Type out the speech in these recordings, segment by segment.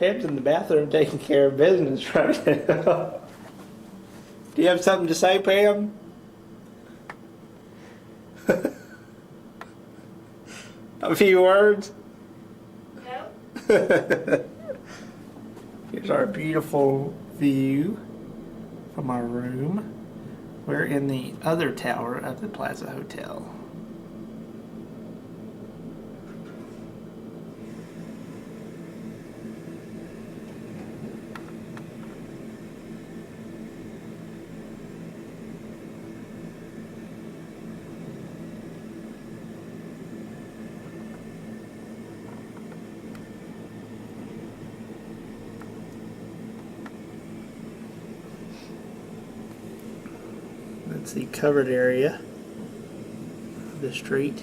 Pam's in the bathroom taking care of business right now. Do you have something to say, Pam? A few words? No. Here's our beautiful view from our room. We're in the other tower of the Plaza Hotel. That's the covered area of the street.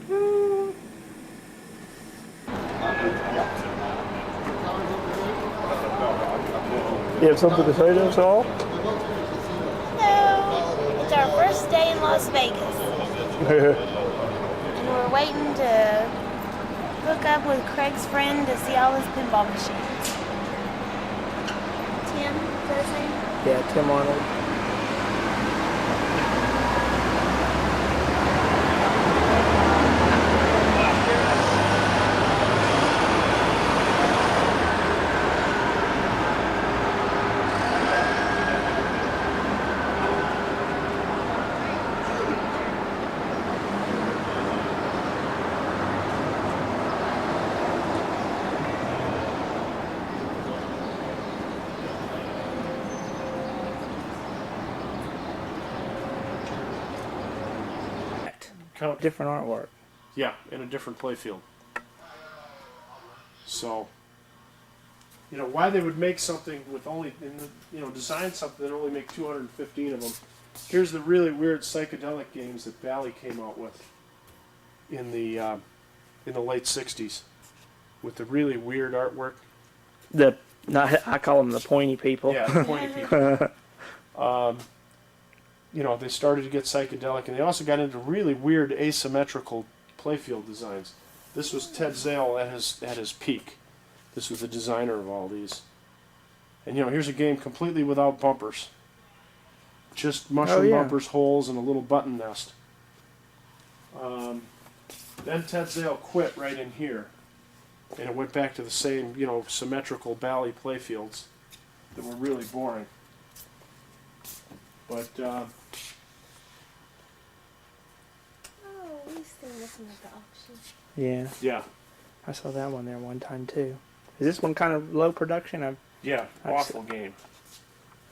You have something to say to us all? No. It's our first day in Las Vegas. And we're waiting to hook up with Craig's friend to see all his pinball machines. Tim, is that his name? Yeah, Tim Arnold. Different artwork. Yeah, in a different playfield. So, you know, why they would make something with only, design something and only make 215 of them. Here's the really weird psychedelic games that Bally came out with in the late 60s, with the really weird artwork. I call them the pointy people. Yeah, the pointy people. They started to get psychedelic, and they also got into really weird asymmetrical playfield designs. This was Ted Zale at his peak. This was the designer of all these. And here's a game completely without bumpers. Just mushroom bumpers, holes, and a little button nest. Then Ted Zale quit right in here, and it went back to the same, symmetrical Bally playfields that were really boring. But we still listen at the auction. Yeah. Yeah. I saw that one there one time too. Is this one kind of low production? I've awful game.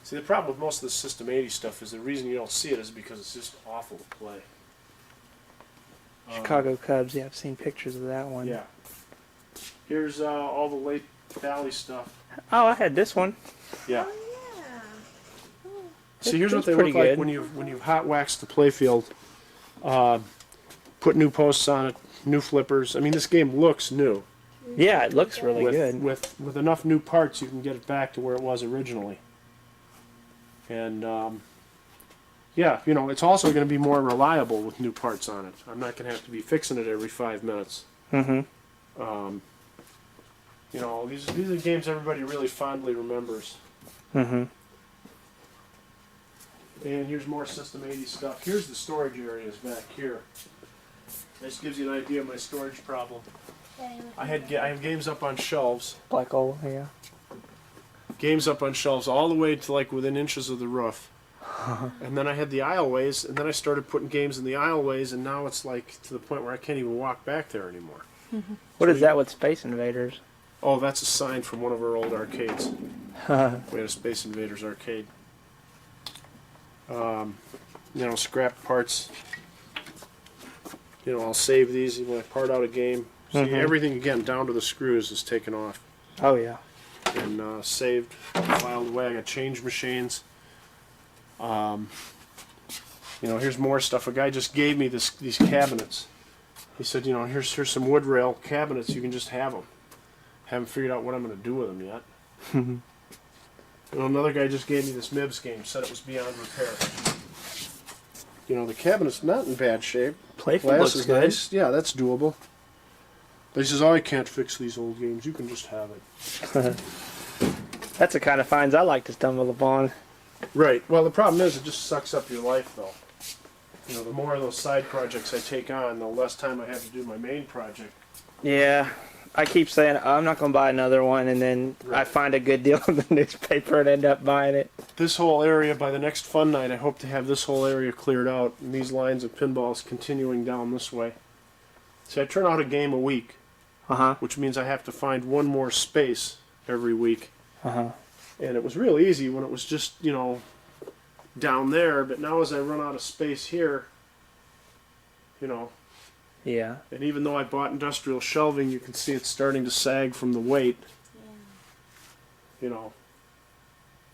See, the problem with most of the System 80 stuff is the reason you don't see it is because it's just awful to play. Chicago Cubs. Yeah, I've seen pictures of that one. Yeah. Here's all the late Bally stuff. Oh, I had this one. Yeah. Oh, yeah. Oh. See, here's what they pretty look like good. when you've hot waxed the playfield. Put new posts on it, new flippers. I mean, this game looks new. Yeah, it looks really good. With enough new parts, you can get it back to where it was originally. And it's also going to be more reliable with new parts on it. I'm not going to have to be fixing it every 5 minutes. Mm-hmm. These are games everybody really fondly remembers. Mm-hmm. And here's more System 80 stuff. Here's the storage areas back here. This gives you an idea of my storage problem. I have games up on shelves. Black hole, yeah. Games up on shelves all the way to like within inches of the roof. And then I had the aisleways, and then I started putting games in the aisleways, and now it's like to the point where I can't even walk back there anymore. What is that with Space Invaders? Oh, that's a sign from one of our old arcades. We had a Space Invaders arcade. Scrap parts. I'll save these when I part out a game. See, everything, again, down to the screws is taken off. Oh, yeah. And saved, filed away. I got change machines. Here's more stuff. A guy just gave me these cabinets. He said, here's some wood rail cabinets. You can just have them. Haven't figured out what I'm going to do with them yet. Another guy just gave me this Mibs game. Said it was beyond repair. The cabinet's not in bad shape. Playfield Glass looks is good. nice. Yeah, that's doable. But he says, "Oh, I can't fix these old games. You can just have it." That's the kind of finds I like to stumble upon. Right. Well, the problem is it just sucks up your life, though. You know, the more of those side projects I take on, the less time I have to do my main project. Yeah. I keep saying I'm not going to buy another one, and then I find a good deal in the newspaper and end up buying it. This whole area, by the next fun night, I hope to have this whole area cleared out and these lines of pinballs continuing down this way. See, I turn out a game a week, which means I have to find one more space every week. And it was real easy when it was just, you know, down there, but now as I run out of space here, you know, Yeah. and even though I bought industrial shelving, you can see it's starting to sag from the weight. You know.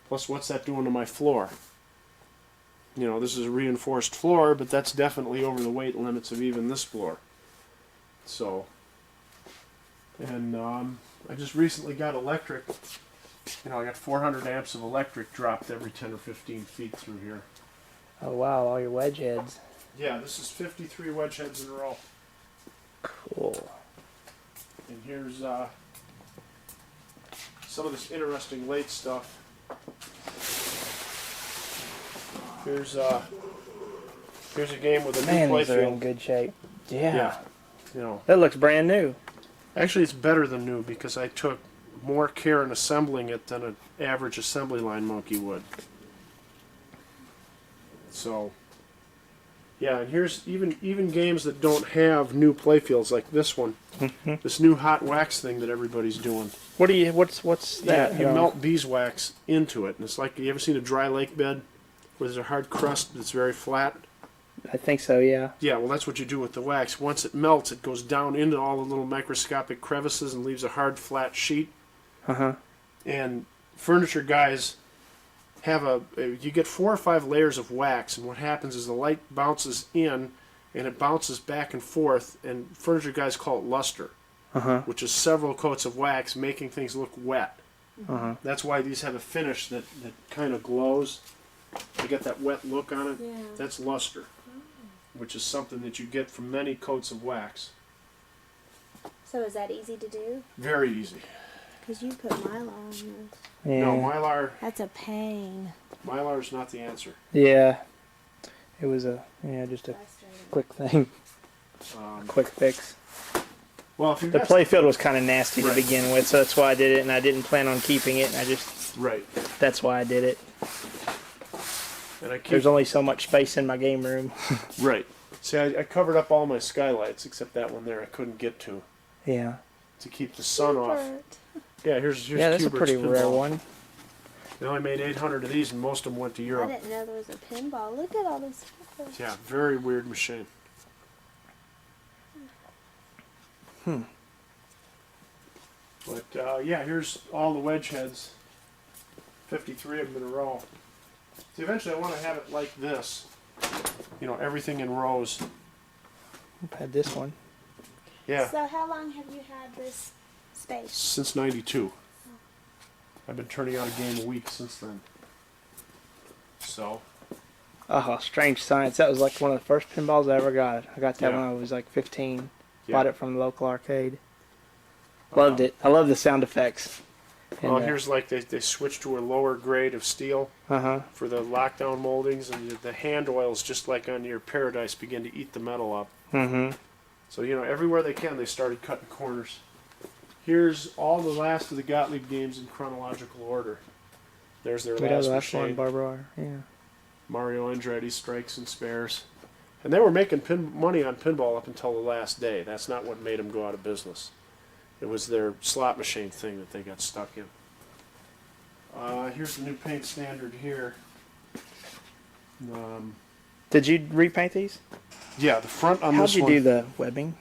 Plus, what's that doing to my floor? You know, this is a reinforced floor, but that's definitely over the weight limits of even this floor. So, and I just recently got electric. You know, I got 400 amps of electric dropped every 10 or 15 feet through here. Oh, wow. All your wedge heads. Yeah, this is 53 wedge heads in a row. Cool. And here's some of this interesting late stuff. Here's a game with a Man, new these are in playfield. good shape. Yeah. You know, That looks brand new. actually it's better than new because I took more care in assembling it than an average assembly line monkey would. So, yeah, and here's even games that don't have new playfields like this one. This new hot wax thing that everybody's doing. What do you? What's that? Yeah, you melt beeswax into it, and it's like, you ever seen a dry lake bed where there's a hard crust that's very flat? I think so. Yeah. Yeah, well, that's what you do with the wax. Once it melts, it goes down into all the little microscopic crevices and leaves a hard, flat sheet. And furniture guys have you get 4 or 5 layers of wax, and what happens is the light bounces in, and it bounces back and forth, and furniture guys call it luster, which is several coats of wax making things look wet. That's why these have a finish that kind of glows. They get that wet look on it. Yeah. That's luster, which is something that you get from many coats of wax. So is that easy to do? Very easy. Because you put Mylar on this. Yeah. No, Mylar. That's a pain. Mylar is not the answer. Yeah. It was just a Frustrating. quick thing, quick fix. Well, if you The playfield was kind of nasty to begin with, so that's why I did it, and I didn't plan on keeping it, and that's why I did it. And I keep, There's only so much space in my game room. right. See, I covered up all my skylights except that one there I couldn't get to Yeah. keep the sun off. Bert. Yeah, here's Yeah, that's a Kubert's pretty rare pinball. one. I only made 800 of these, and most of them went to I Europe. didn't know there was a pinball. Look at all these stickers. Yeah, very weird machine. But yeah, here's all the wedge heads. 53 of them in a row. See, eventually I want to have it like this. You know, everything in rows. I've had this one. Yeah, So how long have you had this space? since '92. I've been turning out a game a week since then. So, Oh, Strange Science. That was like one of the first pinballs I ever got. I got that Yeah. when I was like 15. yeah. Bought it from the local arcade. Loved it. I love the sound effects. Well, And, here's like they switched to a lower grade of steel for the lockdown moldings, and the hand oils, just like on your Paradise, begin to eat the metal up. So, you know, everywhere they can, they started cutting corners. Here's all the last of the Gottlieb games in chronological order. There's their We got last the last one, machine. Barbara Wire. Yeah. Mario Andretti Strikes and Spares. And they were making money on pinball up until the last day. That's not what made them go out of business. It was their slot machine thing that they got stuck in. Here's the new paint standard here. Did you repaint these? Yeah, the front on How'd this you one. Do the webbing?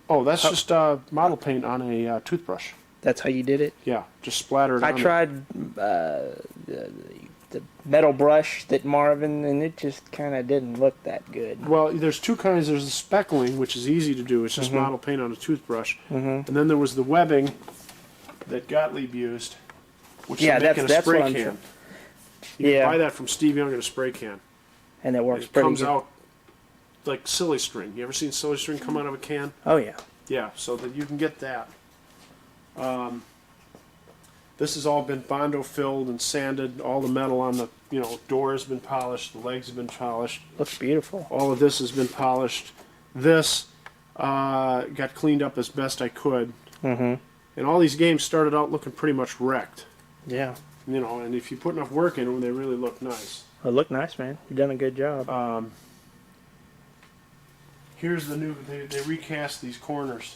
Oh, that's just model paint on a toothbrush. That's how you did it? Yeah, just splattered I on tried the metal brush that Marvin, and it just kind of didn't look that good. Well, there's two kinds. There's the speckling, which is easy to do. It's just model paint on a toothbrush. And then there was the webbing that Gottlieb used, which Yeah, they make in a that's spray what I'm can. tr- You Yeah. can buy that from Steve Young in a spray can. And it works It pretty comes good. out like silly string. You ever seen silly string come out of a can? Oh yeah. Yeah, so that you can get that. This has all been Bondo filled and sanded. All the metal on the door has been polished. The legs have been polished. Looks beautiful. All of this has been polished. This got cleaned up as best I could. Mm-hmm. And all these games started out looking pretty much wrecked. Yeah. And if you put enough work in them, they really look nice. They look nice, man. You've done a good job. Here's the new. They recast these corners.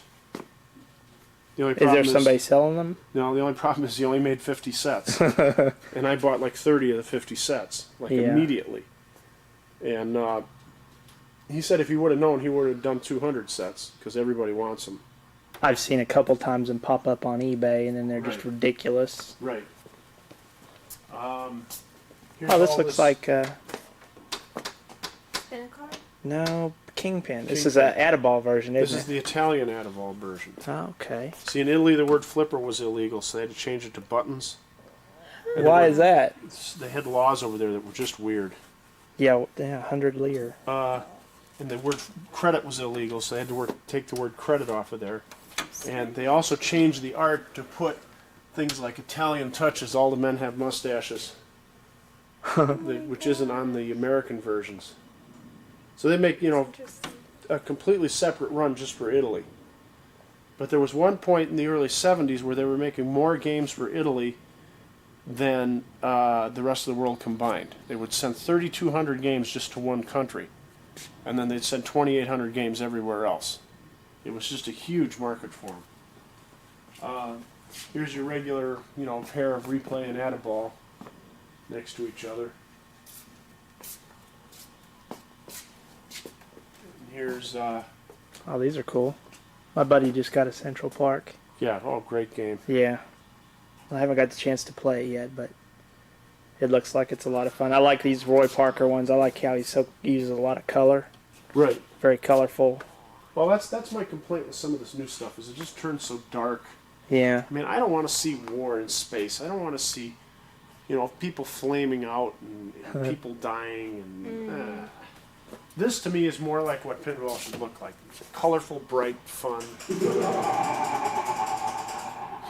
The only Is problem there somebody selling them? No, the only problem is he only made 50 sets. And I bought like 30 of the 50 sets, immediately. And he said if he would have known, he would have done 200 sets, because everybody wants them. I've seen a couple times them pop up on eBay, and then they're just ridiculous. Right. This looks like... Spin a card? No, Kingpin. This is an Adaball version, isn't it? This is the Italian Adavol version. Oh, okay. See, in Italy, the word flipper was illegal, so they had to change it to buttons. And Why is that? They had laws over there that were just weird. Yeah, 100 lire. And the word credit was illegal, so they had to take the word credit off of there. And they also changed the art to put things like Italian touches. All the men have mustaches, which isn't on the American versions. So they make, a completely separate run just for Italy. But there was one point in the early 70s where they were making more games for Italy than the rest of the world combined. They would send 3,200 games just to one country, and then they'd send 2,800 games everywhere else. It was just a huge market for them. Here's your regular, pair of Replay and Adaball next to each other. Here's Oh, these are cool. My buddy just got a Central Park. great game. Yeah. I haven't got the chance to play it yet, but it looks like it's a lot of fun. I like these Roy Parker ones. I like how he uses a lot of color. Right. Very colorful. Well, that's my complaint with some of this new stuff, is it just turns so dark. Yeah. I mean, I don't want to see war in space. I don't want to see, people flaming out and people dying. And this, to me, is more like what pinball should look like. Colorful, bright, fun.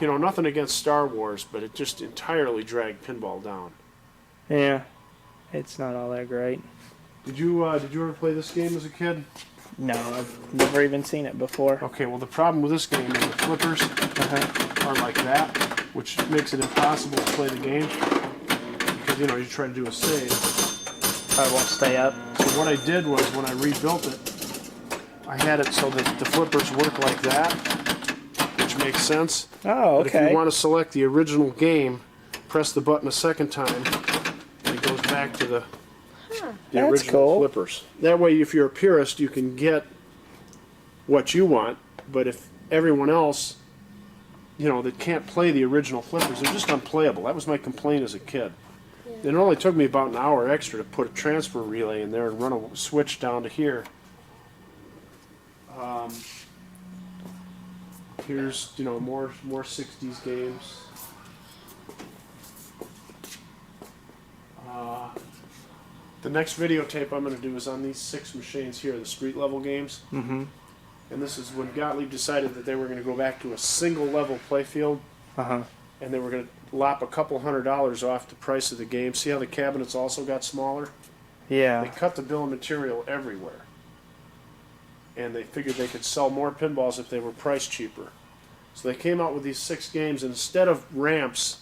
Nothing against Star Wars, but it just entirely dragged pinball down. Yeah. It's not all that great. Did you ever play this game as a kid? No, I've never even seen it before. Okay, well, the problem with this game is the flippers are like that, which makes it impossible to play the game, because, you try to do a save. I won't stay up. So what I did was, when I rebuilt it, I had it so that the flippers work like that, which makes sense. Oh, But if you want to select the original game, press the button a second time, and it goes back to the That's original cool. flippers. That way, if you're a purist, you can get what you want, but if everyone else, that can't play the original flippers, they're just unplayable. That was my complaint as a kid. And it only took me about an hour extra to put a transfer relay in there and run a switch down to here. Here's, more 60s games. The next videotape I'm going to do is on these 6 machines here, the street level games. Mm-hmm. And this is when Gottlieb decided that they were going to go back to a single level playfield. Uh-huh. And they were going to lop a couple $100 off the price of the game. See how the cabinets also got smaller? Yeah. They cut the bill of material everywhere. And they figured they could sell more pinballs if they were priced cheaper. So they came out with these 6 games, and instead of ramps,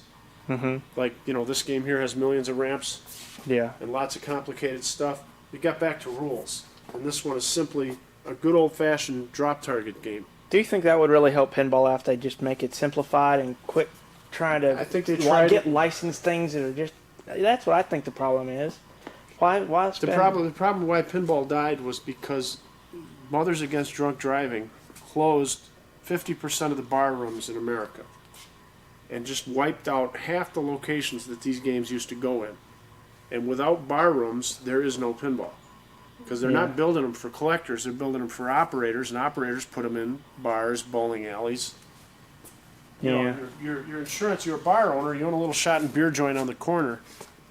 like, this game here has millions of ramps, Yeah. and lots of complicated stuff, we got back to rules. And this one is simply a good old-fashioned drop target game. Do you think that would really help pinball out if they just make it simplified and quit trying to I think they tried get licensed things that are just... That's what I think the problem is. Why spend... The problem why pinball died was because Mothers Against Drunk Driving closed 50% of the bar rooms in America and just wiped out half the locations that these games used to go in. And without bar rooms, there is no pinball. Because they're not building them for collectors, they're building them for operators, and operators put them in bars, bowling alleys. Your insurance, you're a bar owner, you own a little shot and beer joint on the corner.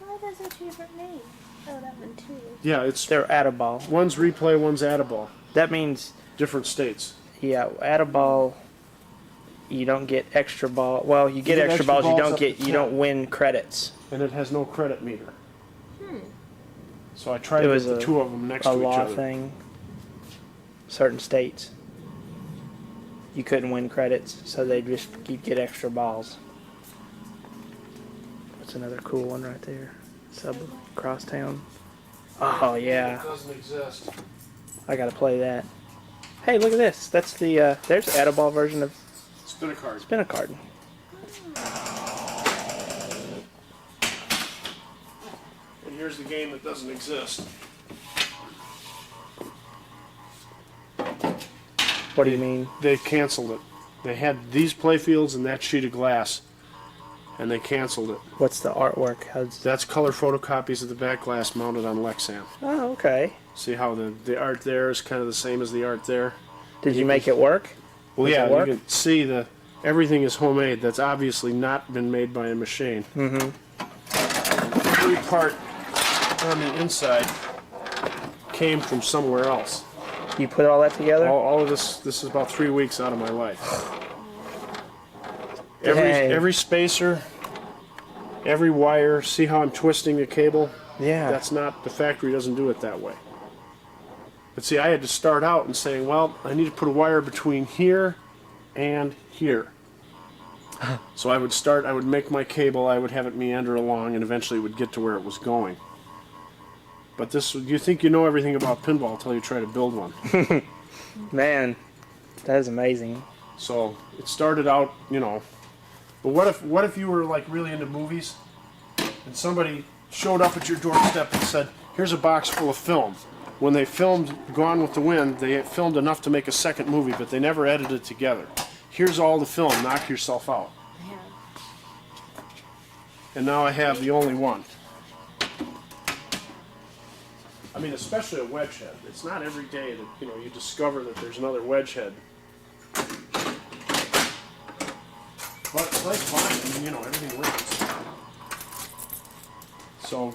Why doesn't she have her name? Oh, that one too. Yeah, it's They're add a ball. one's replay, one's add a ball. That means, Different states. yeah, add a ball. You don't get extra ball. Well, you get extra balls. You balls don't up get. to You 10. don't win credits. And it has no credit meter. So I tried It to was get the two of them next A to each law other. thing. Certain states, you couldn't win credits, so they just you'd get extra balls. That's another cool one right there. Sub Crosstown. Oh yeah, It doesn't exist. I gotta play that. Hey, look at this. That's the there's add a ball version of Spin a card. Spin a Card. And here's the game that doesn't exist. What do you mean? They canceled it. They had these playfields and that sheet of glass, and they canceled it. What's the artwork? How's That's color photocopies of the back glass mounted on Lexan. Oh, okay. See how the art there is kind of the same as the art there? Did you make it work? Well, Does it yeah, work? you can see everything is homemade. That's obviously not been made by a machine. Mm-hmm. Every part on the inside came from somewhere else. You put all that together? All of this is about 3 weeks out of my life. Dang. Every spacer, every wire, see how I'm twisting the cable? Yeah. That's not, the factory doesn't do it that way. But see, I had to start out and saying, well, I need to put a wire between here and here. So I would make my cable, I would have it meander along, and eventually it would get to where it was going. But you think you know everything about pinball until you try to build one. Man, that is amazing. So it started out, but what if you were like really into movies and somebody showed up at your doorstep and said, here's a box full of film. When they filmed Gone with the Wind, they filmed enough to make a second movie, but they never edited it together. Here's all the film, knock yourself out. Yeah. And now I have the only one. I mean, especially a wedge head. It's not every day that you discover that there's another wedge head. But it's like fine. I mean, everything runs. So,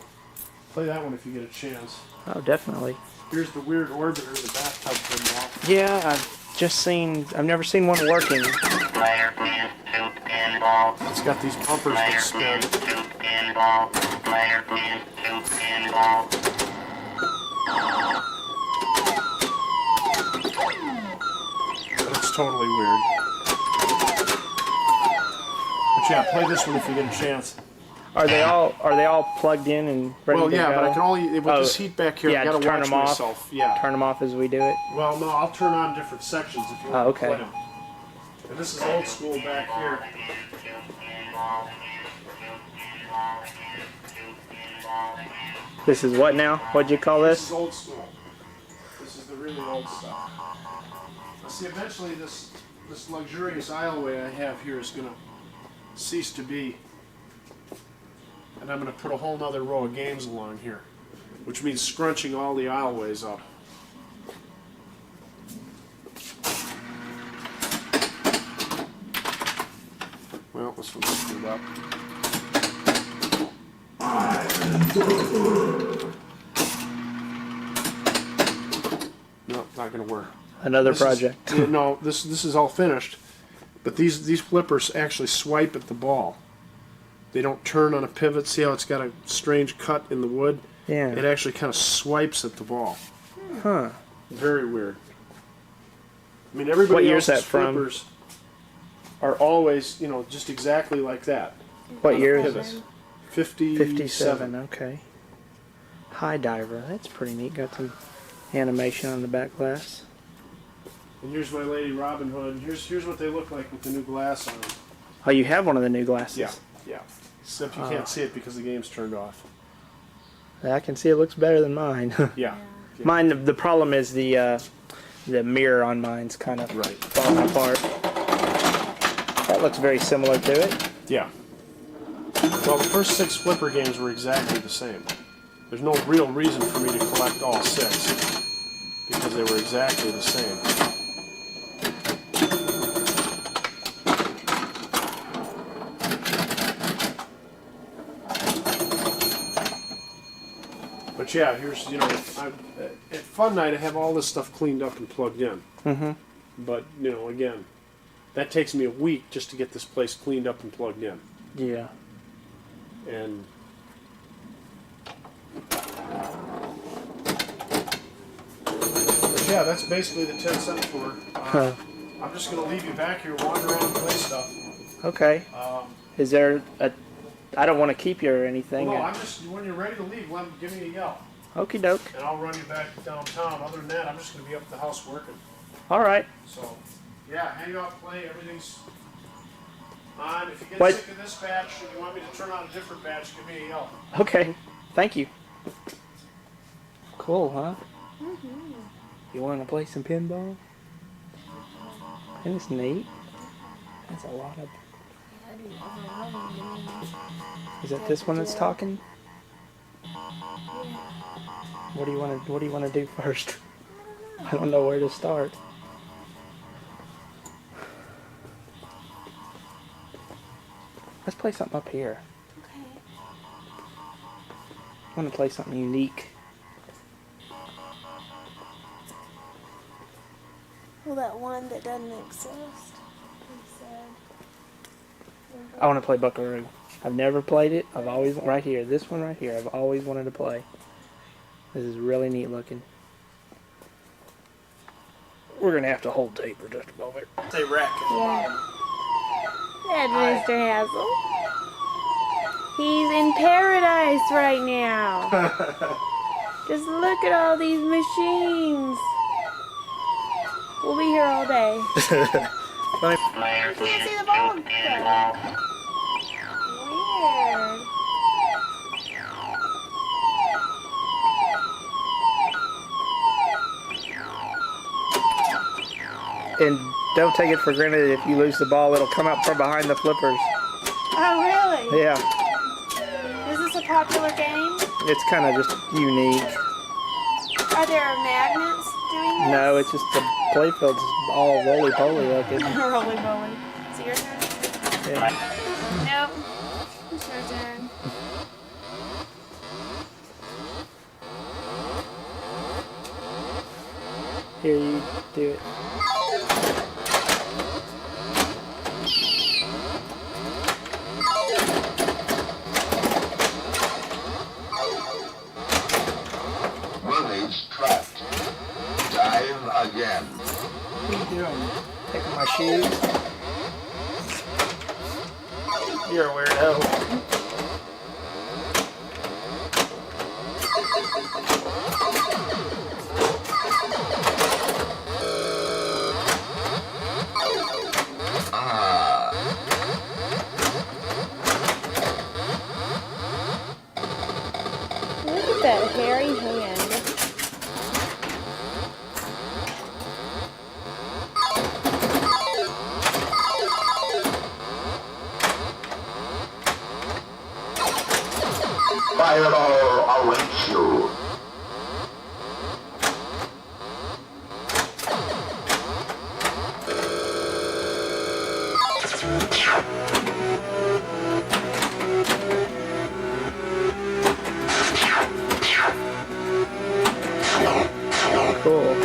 play that one if you get a chance. Oh, definitely. Here's the weird orbiter, the bathtub pinball. Yeah, I've never seen one working. Player pins to pinball. It's got these bumpers Player that spin. pins to pinball. Player pins to pinball. But it's totally weird. But yeah, play this one if you get a chance. Are they all plugged in and ready Well, to yeah, go? but I can only with Oh, this heat back here. yeah, I gotta just turn watch them off. myself. Yeah. Turn them off as we do it. Well, no, I'll turn on different sections if you want Oh, okay. to play them. And this is old school back here. This is what now? What'd you call This is this? old school. This is the really old stuff. Now, see, eventually this luxurious aisleway I have here is going to cease to be. And I'm going to put a whole nother row of games along here, which means scrunching all the aisleways up. Well, this one's screwed up. No, not going to work. Another This project. Is, no, this is all finished, but these flippers actually swipe at the ball. They don't turn on a pivot. See how it's got a strange cut in the wood? Yeah. It actually kind of swipes at the ball. Huh. Very weird. I mean, everybody What year's else's that from? flippers are always, just exactly like that. What year is Pivot. this? 57. Okay. High diver. That's pretty neat. Got some animation on the back glass. And here's my Lady Robin Hood. Here's what they look like with the new glass on them. Oh, you have one of the new glasses. Yeah. Except you can't see it because the game's turned off. I can see it looks better than mine. Yeah. Mine. The problem is the mirror on mine's kind of Right. falling apart. That looks very similar to it. Yeah. Well, the first 6 flipper games were exactly the same. There's no real reason for me to collect all 6 because they were exactly the same. But But yeah, here's, at Fun Night I have all this stuff cleaned up and plugged in. Mm-hmm. But, again, that takes me a week just to get this place cleaned up and plugged in. Yeah. And but yeah, that's basically the 10-cent tour. I'm just going to leave you back here, wander around and play stuff. Okay. Is there a... I don't want to keep you or anything. Well, no, I'm just, when you're ready to leave, give me a yell. Okie doke. And I'll run you back downtown. Other than that, I'm just going to be up at the house working. All right. So, yeah, hang out, play, everything's on. If you get What? sick of this batch and you want me to turn on a different batch, give me a yell. Okay. Thank you. Cool, huh? You want to play some pinball? Isn't this neat? That's a lot of... Is that this one that's talking? What do you want to do first? I don't know where to start. Let's play something up here. Okay. I want to play something unique. Well, that one that doesn't exist. He said. I want to play Buckaroo. I've never played it. I've always... Right here. This one right here. I've always wanted to play. This is really neat looking. We're going to have to hold tape for just a moment. Say rack. Yeah. That's Mr. Hassel. He's in paradise right now. Just look at all these machines. We'll be here all day. Player I can't see the two, ball. pinball. Weird. And don't take it for granted if you lose the ball, it'll come out from behind the flippers. Oh, really? Yeah. Is this a popular game? It's kind of just unique. Are there magnets doing this? No, it's just the playfield's all roly-poly looking. Roly poly. Is it your turn? Yeah. Nope. It's your turn. Here, you do it. Willie's trapped. Dive again. What are you doing? Taking my shoes? You're a weirdo. Look at that hairy hand. Fireball awaits you. Cool.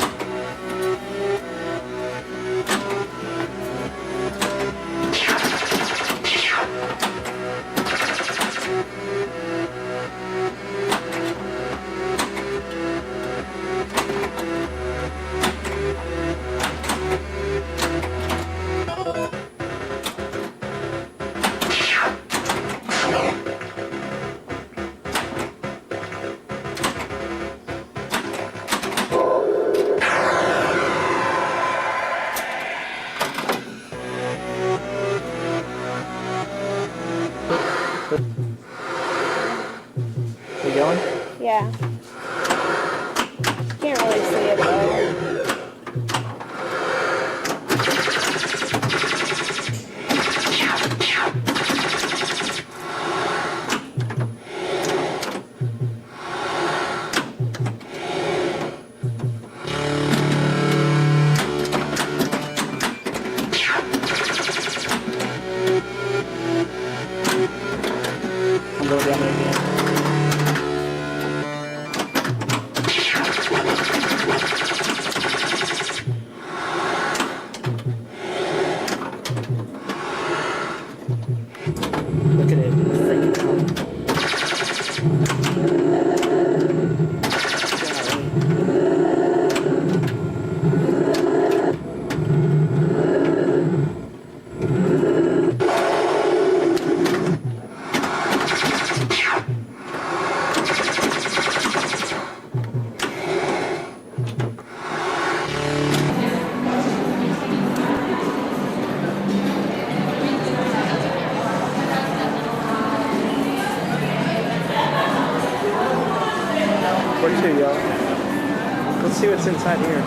see what's inside here.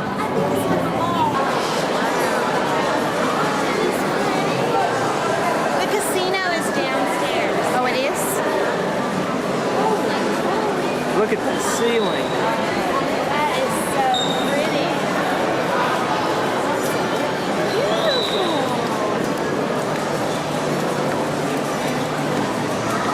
The casino is downstairs. Oh, it is? Look at the ceiling.